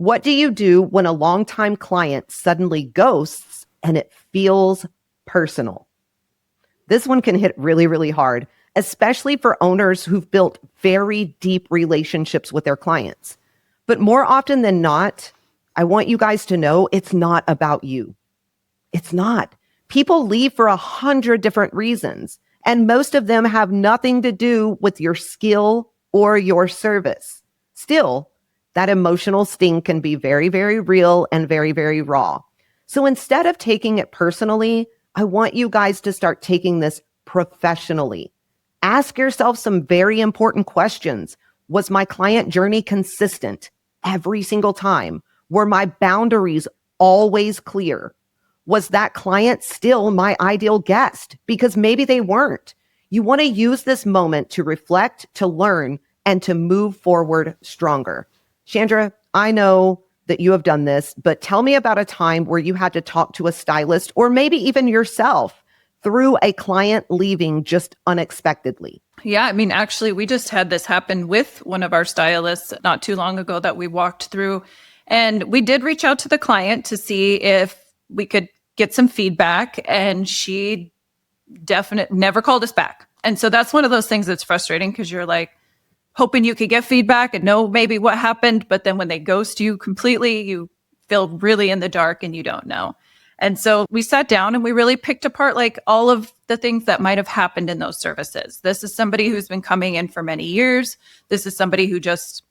What do you do when a longtime client suddenly ghosts and it feels personal? This one can hit really, really hard, especially for owners who've built very deep relationships with their clients. But more often than not, I want you guys to know it's not about you. It's not. People leave for 100 different reasons, and most of them have nothing to do with your skill or your service. Still, that emotional sting can be very, very real and very, very raw. So instead of taking it personally, I want you guys to start taking this professionally. Ask yourself some very important questions. Was my client journey consistent every single time? Were my boundaries always clear? Was that client still my ideal guest? Because maybe they weren't. You want to use this moment to reflect, to learn, and to move forward stronger. Chandra, I know that you have done this, but tell me about a time where you had to talk to a stylist or maybe even yourself through a client leaving just unexpectedly. Yeah, I mean, actually, we just had this happen with one of our stylists not too long ago that we walked through. And we did reach out to the client to see if we could get some feedback. And she definitely never called us back. And so that's one of those things that's frustrating because you're like, hoping you could get feedback and know maybe what happened. But then when they ghost you completely, you feel really in the dark and you don't know. And so we sat down and we really picked apart like all of the things that might have happened in those services. This is somebody who's been coming in for many years. This is somebody who just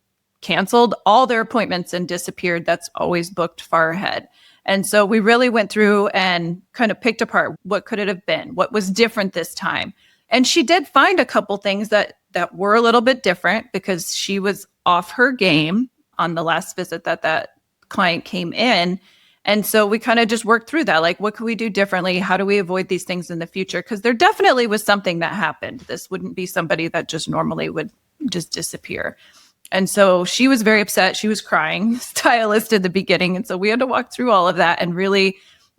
canceled all their appointments and disappeared. That's always booked far ahead. And so we really went through and kind of picked apart what could it have been? What was different this time? And she did find a couple things that were a little bit different because she was off her game on the last visit that client came in. And so we kind of just worked through that. Like, what could we do differently? How do we avoid these things in the future? Because there definitely was something that happened. This wouldn't be somebody that just normally would just disappear. And so she was very upset. She was crying, stylist in the beginning. And so we had to walk through all of that and really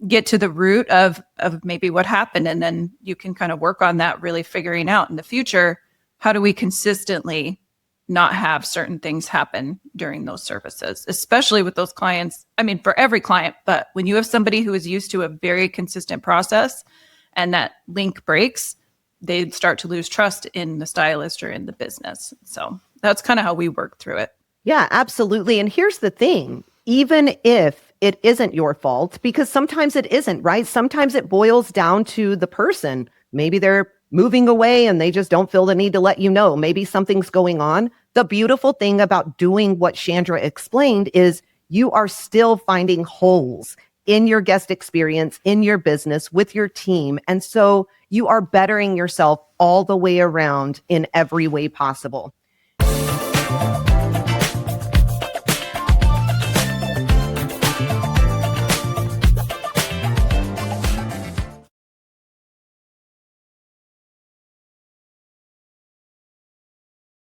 get to the root of maybe what happened. And then you can kind of work on that, really figuring out in the future, how do we consistently not have certain things happen during those services, especially with those clients. I mean, for every client, but when you have somebody who is used to a very consistent process and that link breaks, they start to lose trust in the stylist or in the business. So that's kind of how we work through it. Yeah, absolutely. And here's the thing, even if it isn't your fault, because sometimes it isn't, right? Sometimes it boils down to the person. Maybe they're moving away and they just don't feel the need to let you know. Maybe something's going on. The beautiful thing about doing what Chandra explained is you are still finding holes in your guest experience, in your business, with your team. And so you are bettering yourself all the way around in every way possible.